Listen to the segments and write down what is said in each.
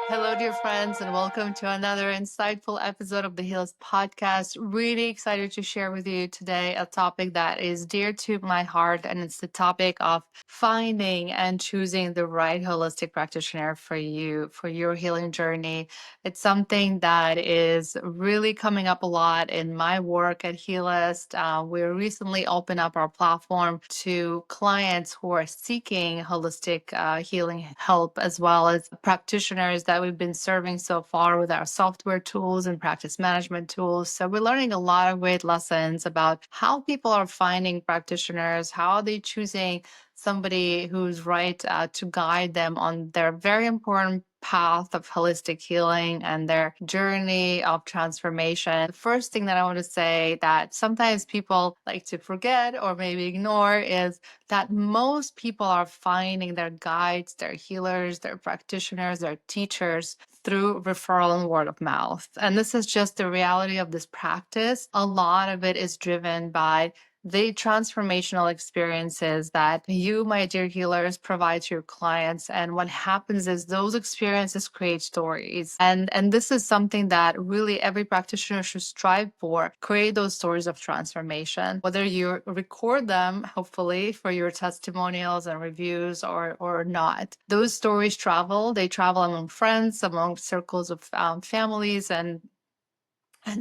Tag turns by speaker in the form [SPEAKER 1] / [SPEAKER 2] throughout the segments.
[SPEAKER 1] Hello, dear friends, and welcome to another insightful episode of the Heals podcast. Really excited to share with you today a topic that is dear to my heart, and it's the topic of finding and choosing the right holistic practitioner for you, for your healing journey. It's something that is really coming up a lot in my work at Healist. We recently opened up our platform to clients who are seeking holistic healing help, as well as practitioners that we've been serving so far with our software tools and practice management tools. So we're learning a lot of great lessons about how people are finding practitioners, how are they choosing somebody who's right to guide them on their very important path of holistic healing and their journey of transformation. The first thing that I want to say that sometimes people like to forget or maybe ignore is that most people are finding their guides, their healers, their practitioners, their teachers through referral and word of mouth. And this is just the reality of this practice. A lot of it is driven by the transformational experiences that you, my dear healers, provide to your clients. And what happens is those experiences create stories. And this is something that really every practitioner should strive for, create those stories of transformation, whether you record them, hopefully, for your testimonials and reviews or not. Those stories travel. They travel among friends, among circles of families, and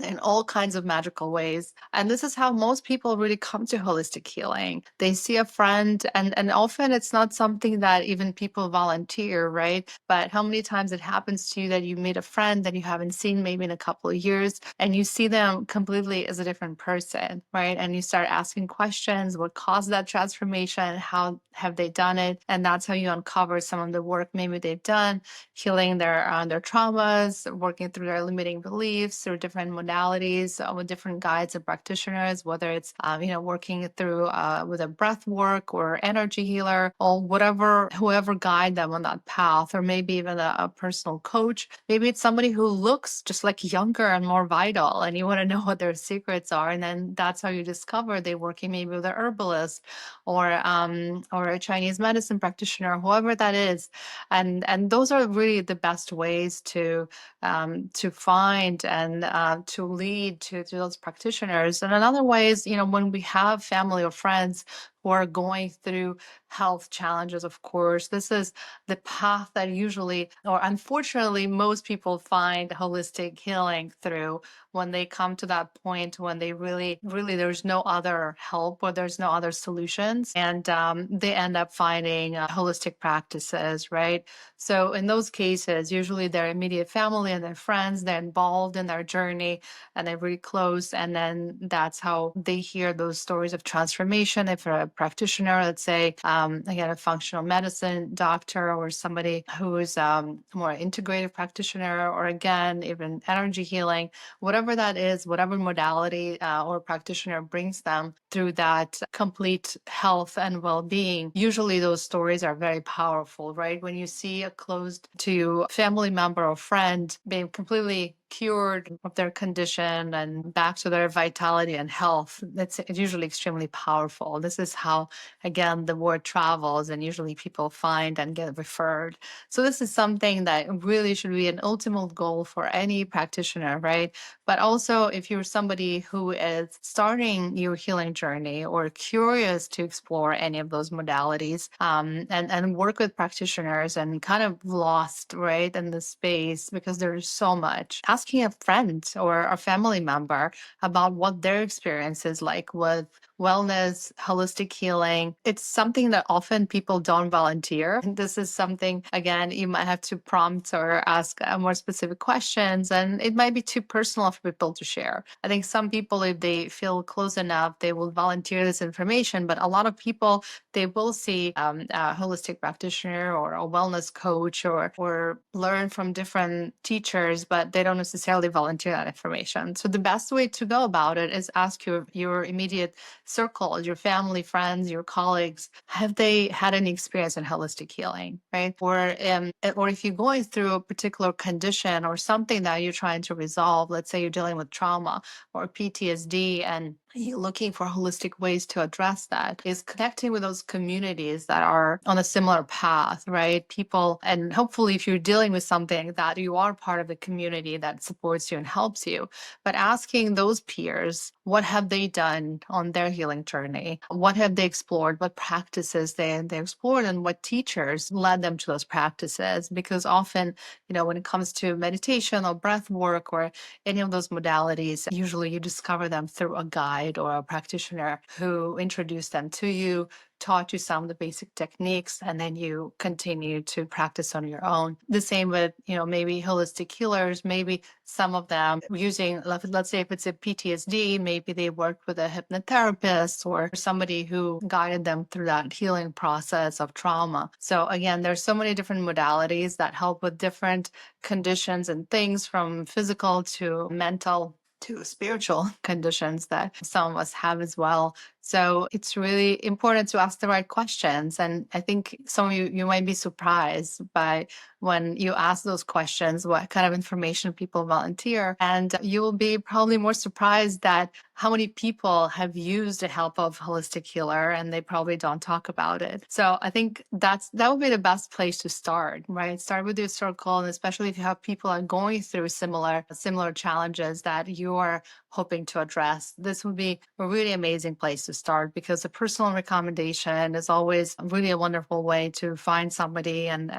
[SPEAKER 1] in all kinds of magical ways. And this is how most people really come to holistic healing. They see a friend, and often it's not something that even people volunteer, right? But how many times it happens to you that you meet a friend that you haven't seen maybe in a couple of years, and you see them completely as a different person, right? And you start asking questions: what caused that transformation? How have they done it? And that's how you uncover some of the work maybe they've done, healing their traumas, working through their limiting beliefs through different modalities with different guides and practitioners, whether it's working through with a breath work or energy healer or whatever, whoever guide them on that path, or maybe even a personal coach. Maybe it's somebody who looks just like younger and more vital, and you want to know what their secrets are, and then that's how you discover they're working maybe with an herbalist or a Chinese medicine practitioner, whoever that is. And those are really the best ways to find and to lead to those practitioners. And another way is, when we have family or friends who are going through health challenges, of course, this is the path that usually, or unfortunately, most people find holistic healing through when they come to that point when they really, there's no other help or there's no other solutions. And they end up finding holistic practices, right? So in those cases, usually their immediate family and their friends, they're involved in their journey and they're really close. And then that's how they hear those stories of transformation. If a practitioner, let's say, again, a functional medicine doctor or somebody who's more integrative practitioner, or again, even energy healing, whatever that is, whatever modality or practitioner brings them through that complete health and well-being, usually those stories are very powerful, right? When you see a close to family member or friend being completely cured of their condition and back to their vitality and health, it's usually extremely powerful. This is how, again, the word travels, and usually people find and get referred. So this is something that really should be an ultimate goal for any practitioner, right? But also, if you're somebody who is starting your healing journey or curious to explore any of those modalities, and work with practitioners and kind of lost, right, in the space because there's so much, asking a friend or a family member about what their experience is like with wellness, holistic healing. It's something that often people don't volunteer. And this is something, again, you might have to prompt or ask more specific questions, and it might be too personal for people to share. I think some people, if they feel close enough, they will volunteer this information, but a lot of people, they will see a holistic practitioner or a wellness coach or learn from different teachers, but they don't necessarily volunteer that information. So the best way to go about it is ask your immediate circle, your family, friends, your colleagues, have they had any experience in holistic healing, right? Or if you're going through a particular condition or something that you're trying to resolve, let's say you're dealing with trauma or PTSD, and looking for holistic ways to address that is connecting with those communities that are on a similar path, right? People, and hopefully, if you're dealing with something, that you are part of the community that supports you and helps you. But asking those peers, what have they done on their healing journey? What have they explored? What practices they explored, and what teachers led them to those practices? Because often, when it comes to meditation or breath work or any of those modalities, usually you discover them through a guide or a practitioner who introduced them to you, taught you some of the basic techniques, and then you continue to practice on your own. The same with, maybe holistic healers, maybe some of them using, let's say if it's a PTSD, maybe they worked with a hypnotherapist or somebody who guided them through that healing process of trauma. So again, there's so many different modalities that help with different conditions and things, from physical to mental to spiritual conditions that some of us have as well. So it's really important to ask the right questions. And I think some of you might be surprised by when you ask those questions, what kind of information people volunteer. And you will be probably more surprised that how many people have used the help of holistic healer and they probably don't talk about it. So I think that would be the best place to start, right? Start with your circle, and especially if you have people are going through similar challenges that you are hoping to address. This would be a really amazing place to start, because a personal recommendation is always really a wonderful way to find somebody. And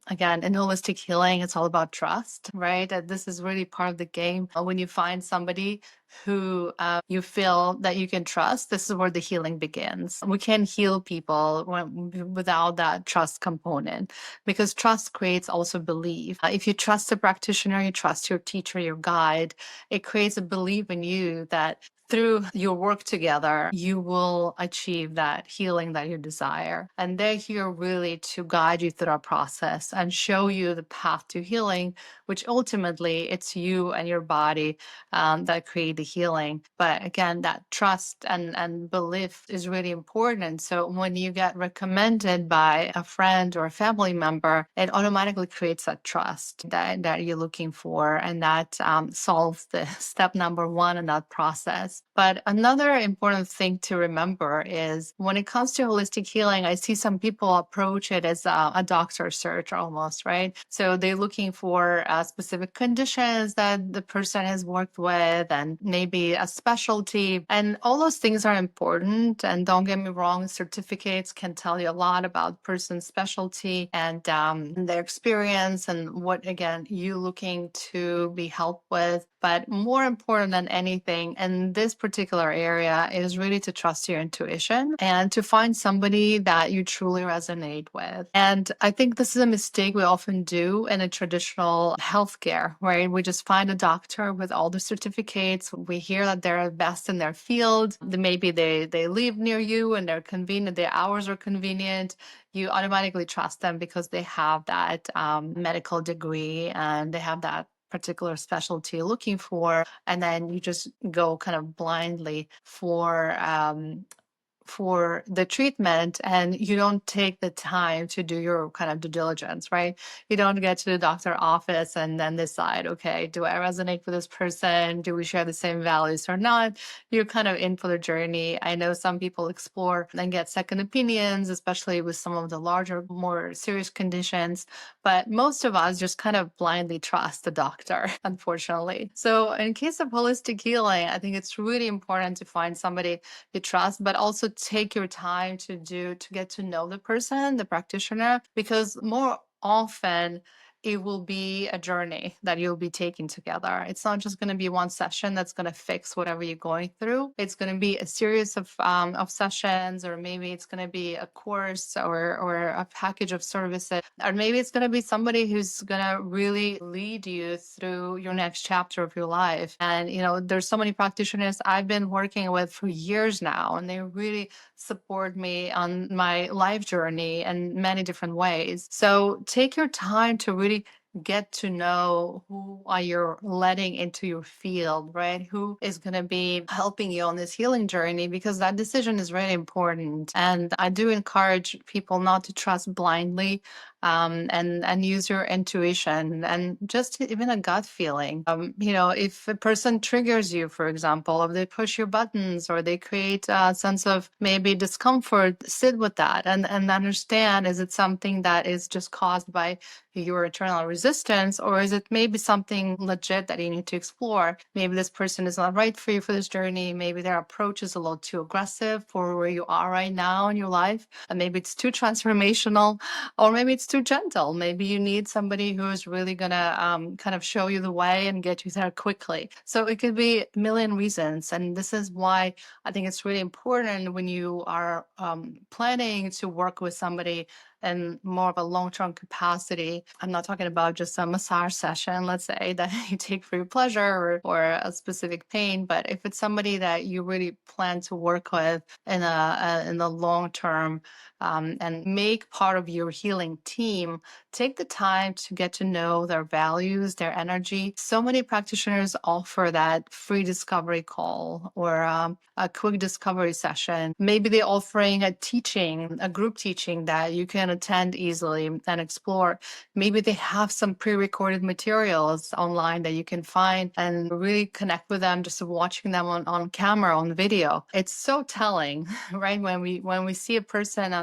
[SPEAKER 1] again, in holistic healing, it's all about trust, right? This is really part of the game. When you find somebody who you feel that you can trust, this is where the healing begins. We can't heal people without that trust component, because trust creates also belief. If you trust a practitioner, you trust your teacher, your guide, it creates a belief in you that through your work together, you will achieve that healing that you desire. And they're here really to guide you through our process and show you the path to healing, which ultimately it's you and your body that create the healing. But again, that trust and belief is really important. So when you get recommended by a friend or a family member, it automatically creates that trust that you're looking for. And that solves the step number one in that process. But another important thing to remember is when it comes to holistic healing, I see some people approach it as a doctor search almost, right? So they're looking for specific conditions that the person has worked with and maybe a specialty. And all those things are important. And don't get me wrong, certificates can tell you a lot about person's specialty and their experience and what, again, you looking to be helped with. But more important than anything in this particular area is really to trust your intuition and to find somebody that you truly resonate with. And I think this is a mistake we often do in a traditional healthcare, right? We just find a doctor with all the certificates. We hear that they're best in their field. Maybe they live near you and they're convenient, their hours are convenient. You automatically trust them because they have that medical degree and they have that particular specialty you're looking for, and then you just go kind of blindly for the treatment, and you don't take the time to do your kind of due diligence, right? You don't get to the doctor office and then decide, okay, do I resonate with this person? Do we share the same values or not? You're kind of in for the journey. I know some people explore and get second opinions, especially with some of the larger, more serious conditions. But most of us just kind of blindly trust the doctor, unfortunately. So in case of holistic healing, I think it's really important to find somebody you trust, but also take your time to get to know the person, the practitioner, because more often it will be a journey that you'll be taking together. It's not just going to be one session that's going to fix whatever you're going through. It's going to be a series of sessions, or maybe it's going to be a course or a package of services, or maybe it's going to be somebody who's going to really lead you through your next chapter of your life. And there's so many practitioners I've been working with for years now, and they really support me on my life journey in many different ways. So take your time to really get to know who are you letting into your field, right? Who is going to be helping you on this healing journey, because that decision is really important. And I do encourage people not to trust blindly. and use your intuition and just even a gut feeling. If a person triggers you, for example, if they push your buttons or they create a sense of maybe discomfort, sit with that and understand, is it something that is just caused by your internal resistance, or is it maybe something legit that you need to explore? Maybe this person is not right for you for this journey. Maybe their approach is a little too aggressive for where you are right now in your life. And maybe it's too transformational, or maybe it's too gentle. Maybe you need somebody who is really going to kind of show you the way and get you there quickly. So it could be a million reasons. And this is why I think it's really important when you are planning to work with somebody in more of a long-term capacity. I'm not talking about just a massage session, let's say, that you take for your pleasure or a specific pain, but if it's somebody that you really plan to work with in the long term, and make part of your healing team, take the time to get to know their values, their energy. So many practitioners offer that free discovery call or a quick discovery session. Maybe they're offering a group teaching that you can attend easily and explore. Maybe they have some pre-recorded materials online that you can find and really connect with them just watching them on camera, on video. It's so telling, right? When we see a person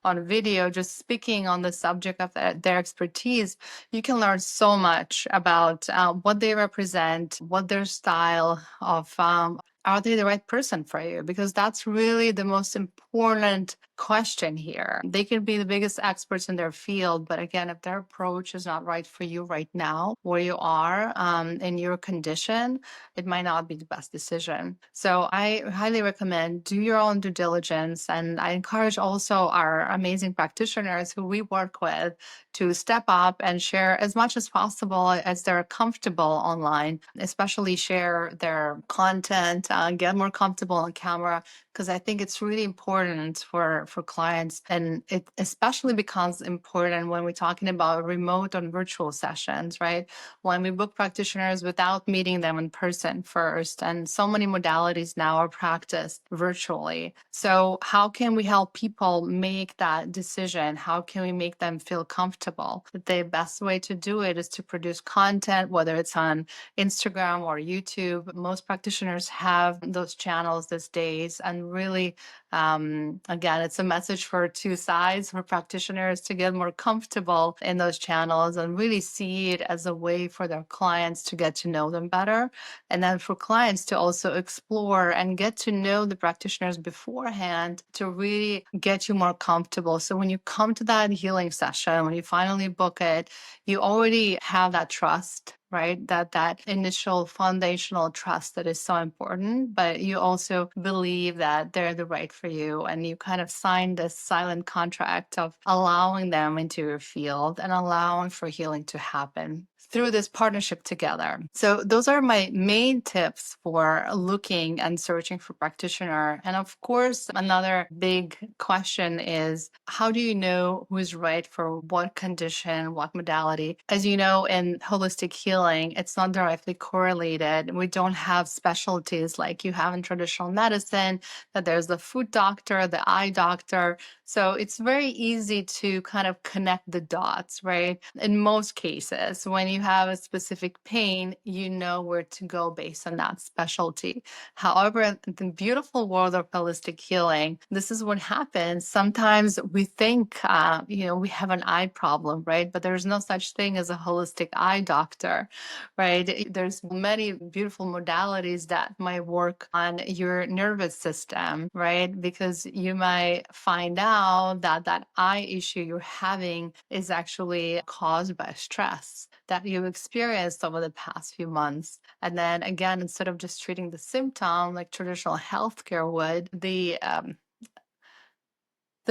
[SPEAKER 1] on video just speaking on the subject of their expertise, you can learn so much about what they represent, what their style of are they the right person for you? Because that's really the most important question here. They can be the biggest experts in their field, but again, if their approach is not right for you right now, where you are in your condition, it might not be the best decision. So I highly recommend do your own due diligence. And I encourage also our amazing practitioners who we work with to step up and share as much as possible as they're comfortable online, especially share their content, get more comfortable on camera, because I think it's really important for clients. And it especially becomes important when we're talking about remote and virtual sessions, right? When we book practitioners without meeting them in person first. And so many modalities now are practiced virtually. So how can we help people make that decision? How can we make them feel comfortable? The best way to do it is to produce content, whether it's on Instagram or YouTube. Most practitioners have those channels these days, and really, again, it's a message for two sides, for practitioners to get more comfortable in those channels and really see it as a way for their clients to get to know them better. And then for clients to also explore and get to know the practitioners beforehand to really get you more comfortable. So when you come to that healing session, when you finally book it, you already have that trust, right? That initial foundational trust that is so important, but you also believe that they're the right for you. And you kind of sign this silent contract of allowing them into your field and allowing for healing to happen through this partnership together. So those are my main tips for looking and searching for practitioner. And of course, another big question is, how do you know who's right for what condition, what modality? As you know, in holistic healing, it's not directly correlated. We don't have specialties like you have in traditional medicine, that there's the foot doctor, the eye doctor. So it's very easy to kind of connect the dots, right? In most cases, when you have a specific pain, you know where to go based on that specialty. However, in the beautiful world of holistic healing, this is what happens. Sometimes we think, we have an eye problem, right? But there's no such thing as a holistic eye doctor, right? There's many beautiful modalities that might work on your nervous system, right? Because you might find out that that eye issue you're having is actually caused by stress that you've experienced over the past few months. And then again, instead of just treating the symptom like traditional healthcare would, the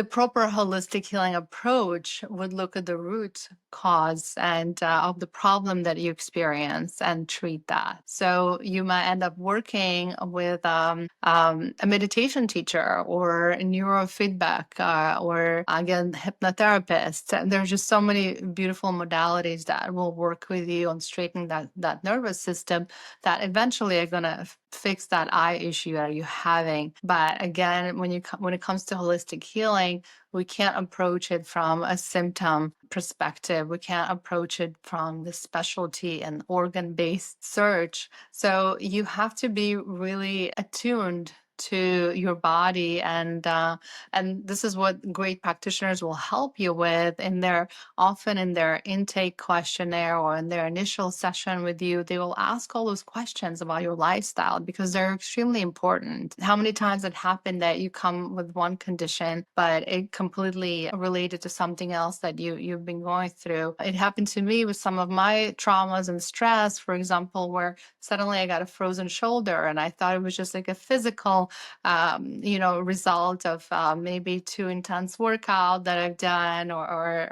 [SPEAKER 1] proper holistic healing approach would look at the root cause and of the problem that you experience and treat that. So you might end up working with a meditation teacher or a neurofeedback or again hypnotherapist. And there's just so many beautiful modalities that will work with you on straightening that nervous system that eventually are going to fix that eye issue that you're having. But again, when it comes to holistic healing, we can't approach it from a symptom perspective. We can't approach it from the specialty and organ-based search. So you have to be really attuned to your body, and this is what great practitioners will help you with in their often in their intake questionnaire or in their initial session with you. They will ask all those questions about your lifestyle because they're extremely important. How many times it happened that you come with one condition, but it completely related to something else that you've been going through? It happened to me with some of my traumas and stress, for example, where suddenly I got a frozen shoulder and I thought it was just like a physical result of maybe too intense workout that I've done, or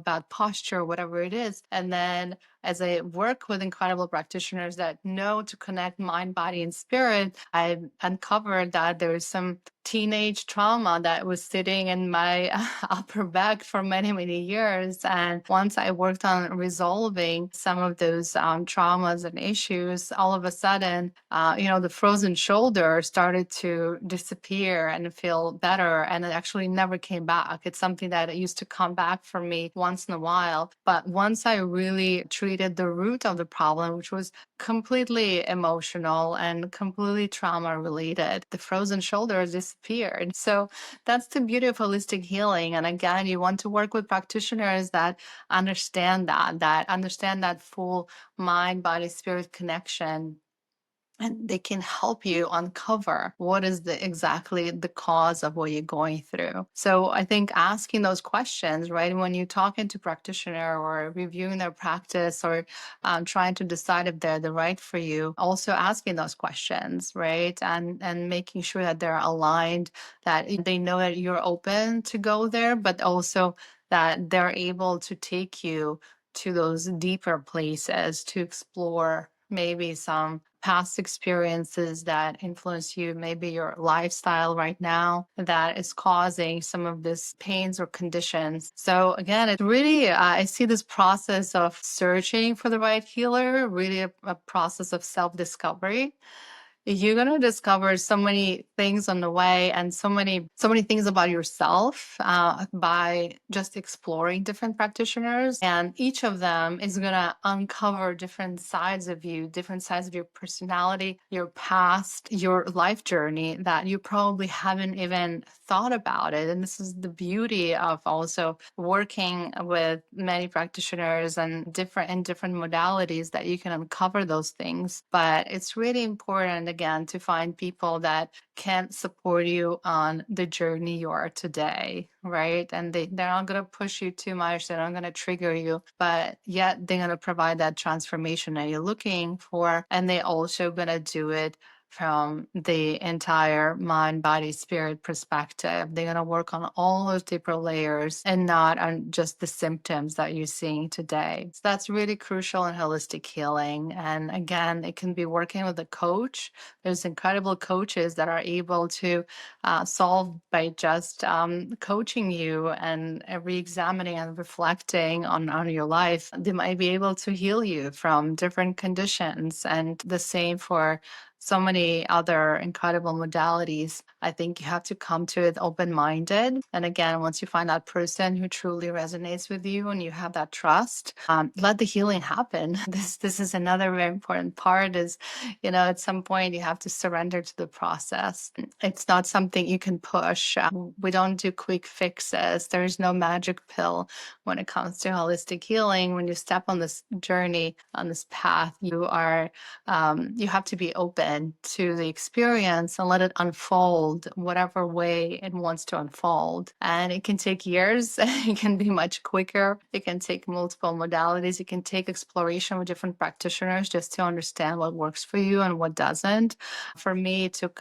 [SPEAKER 1] bad posture, whatever it is. And then as I work with incredible practitioners that know to connect mind, body, and spirit, I uncovered that there was some teenage trauma that was sitting in my upper back for many, many years. And once I worked on resolving some of those traumas and issues, all of a sudden, the frozen shoulder started to disappear and feel better. And it actually never came back. It's something that used to come back for me once in a while. But once I really treated the root of the problem, which was completely emotional and completely trauma related, the frozen shoulder disappeared. So that's the beauty of holistic healing. And again, you want to work with practitioners that understand that full mind, body, spirit connection, and they can help you uncover what is exactly the cause of what you're going through. So I think asking those questions, right, when you're talking to practitioner or reviewing their practice, or trying to decide if they're the right for you, also asking those questions, right, and making sure that they're aligned, that they know that you're open to go there, but also that they're able to take you to those deeper places to explore maybe some past experiences that influence you, maybe your lifestyle right now that is causing some of these pains or conditions. So again, it really, I see this process of searching for the right healer, really a process of self-discovery. You're going to discover so many things on the way, and so many things about yourself by just exploring different practitioners. And each of them is going to uncover different sides of you, different sides of your personality, your past, your life journey that you probably haven't even thought about it. And this is the beauty of also working with many practitioners and different modalities, that you can uncover those things. But it's really important, again, to find people that can support you on the journey you are today, right? And they're not going to push you too much. They're not going to trigger you, but yet they're going to provide that transformation that you're looking for. And they're also going to do it from the entire mind, body, spirit perspective. They're going to work on all those deeper layers and not on just the symptoms that you're seeing today. So that's really crucial in holistic healing. And again, it can be working with a coach. There's incredible coaches that are able to solve by just coaching you and re-examining and reflecting on your life. They might be able to heal you from different conditions, and the same for so many other incredible modalities. I think you have to come to it open-minded. And again, once you find that person who truly resonates with you and you have that trust, let the healing happen. This is another very important part is, at some point you have to surrender to the process. It's not something you can push. We don't do quick fixes. There is no magic pill when it comes to holistic healing. When you step on this journey, on this path, you have to be open to the experience and let it unfold whatever way it wants to unfold. And it can take years. It can be much quicker. It can take multiple modalities. It can take exploration with different practitioners just to understand what works for you and what doesn't. For me, it took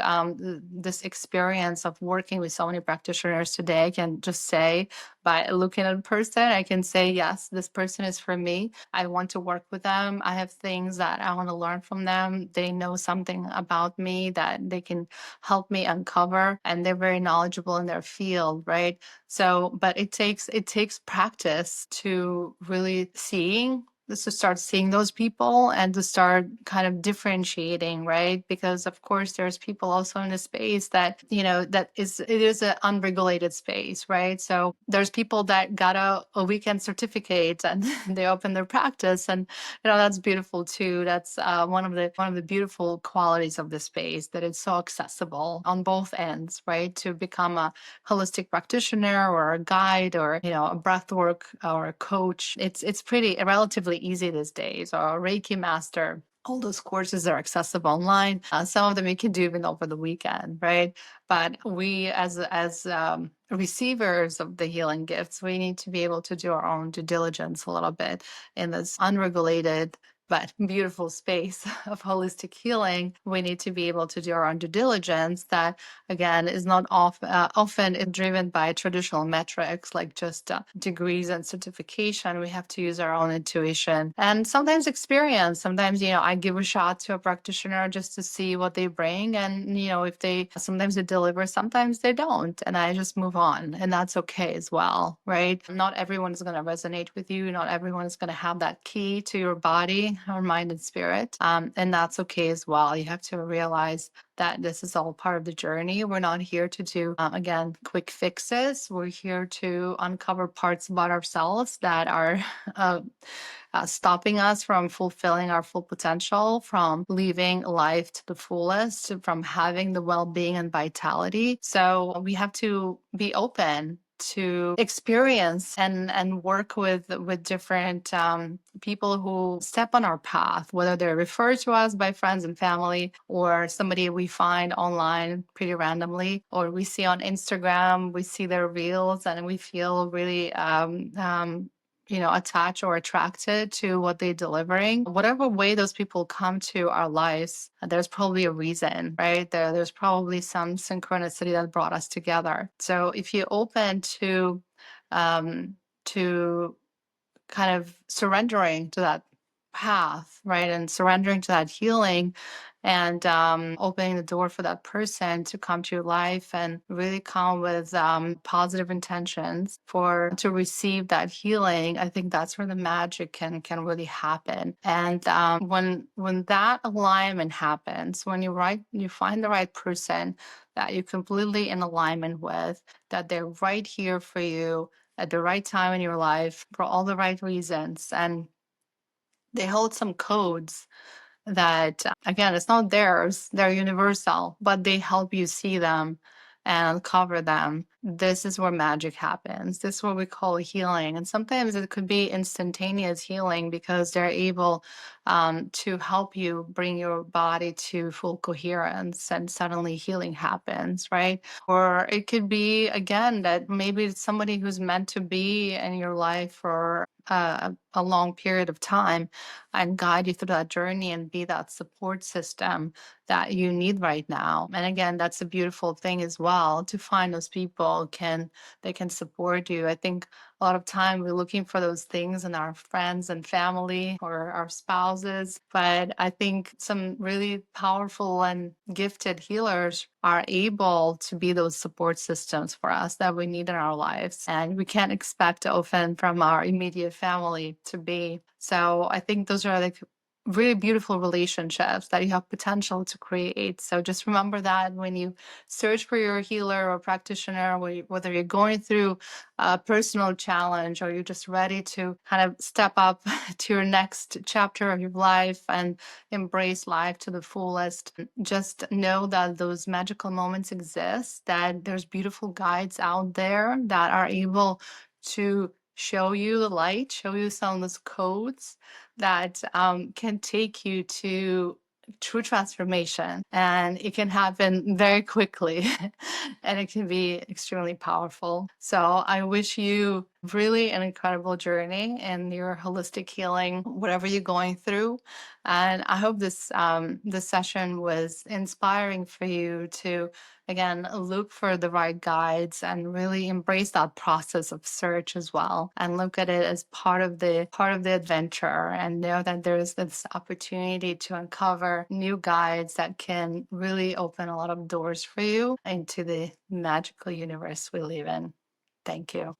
[SPEAKER 1] this experience of working with so many practitioners today. I can just say, by looking at a person, I can say, yes, this person is for me. I want to work with them. I have things that I want to learn from them. They know something about me that they can help me uncover, and they're very knowledgeable in their field, right? So, but it takes practice to really seeing is to start seeing those people and to start kind of differentiating, right? Because of course there's people also in the space that, that it is an unregulated space, right? So there's people that got a weekend certificate and they open their practice, and that's beautiful too. That's one of the beautiful qualities of the space, that it's so accessible on both ends, right? To become a holistic practitioner or a guide or a breathwork or a coach, it's pretty relatively easy these days, or a Reiki master. All those courses are accessible online. Some of them you can do even over the weekend, right? But we, as receivers of the healing gifts, we need to be able to do our own due diligence a little bit in this unregulated but beautiful space of holistic healing. We need to be able to do our own due diligence that, again, is not often driven by traditional metrics like just degrees and certification. We have to use our own intuition and sometimes experience. Sometimes, I give a shot to a practitioner just to see what they bring. And, if sometimes they deliver, sometimes they don't. And I just move on. And that's okay as well, right? Not everyone is going to resonate with you. Not everyone is going to have that key to your body or mind and spirit. And that's okay as well. You have to realize that this is all part of the journey. We're not here to do, again, quick fixes. We're here to uncover parts about ourselves that are stopping us from fulfilling our full potential, from living life to the fullest, from having the well-being and vitality. So we have to be open to experience and work with different people who step on our path, whether they're referred to us by friends and family, or somebody we find online pretty randomly, or we see on Instagram, we see their reels and we feel really attached or attracted to what they're delivering. Whatever way those people come to our lives, there's probably a reason, right? There's probably some synchronicity that brought us together. So if you're open to kind of surrendering to that path, right, and surrendering to that healing, and opening the door for that person to come to your life and really come with positive intentions to receive that healing, I think that's where the magic can really happen. And when that alignment happens, when you find the right person that you're completely in alignment with, that they're right here for you at the right time in your life for all the right reasons, and they hold some codes that, again, it's not theirs, they're universal, but they help you see them and uncover them. This is where magic happens. This is what we call healing. And sometimes it could be instantaneous healing because they're able to help you bring your body to full coherence and suddenly healing happens, right? Or it could be, again, that maybe it's somebody who's meant to be in your life for a long period of time and guide you through that journey and be that support system that you need right now. And again, that's a beautiful thing as well, to find those people they can support you. I think a lot of time we're looking for those things in our friends and family or our spouses, but I think some really powerful and gifted healers are able to be those support systems for us that we need in our lives, and we can't expect often from our immediate family to be. So I think those are like really beautiful relationships that you have potential to create. So just remember that when you search for your healer or practitioner, whether you're going through a personal challenge or you're just ready to kind of step up to your next chapter of your life and embrace life to the fullest, just know that those magical moments exist, that there's beautiful guides out there that are able to show you the light, show you some of those codes that can take you to true transformation. And it can happen very quickly and it can be extremely powerful. So I wish you really an incredible journey in your holistic healing, whatever you're going through. And I hope this session was inspiring for you to, again, look for the right guides and really embrace that process of search as well, and look at it as part of the adventure, and know that there's this opportunity to uncover new guides that can really open a lot of doors for you into the magical universe we live in. Thank you.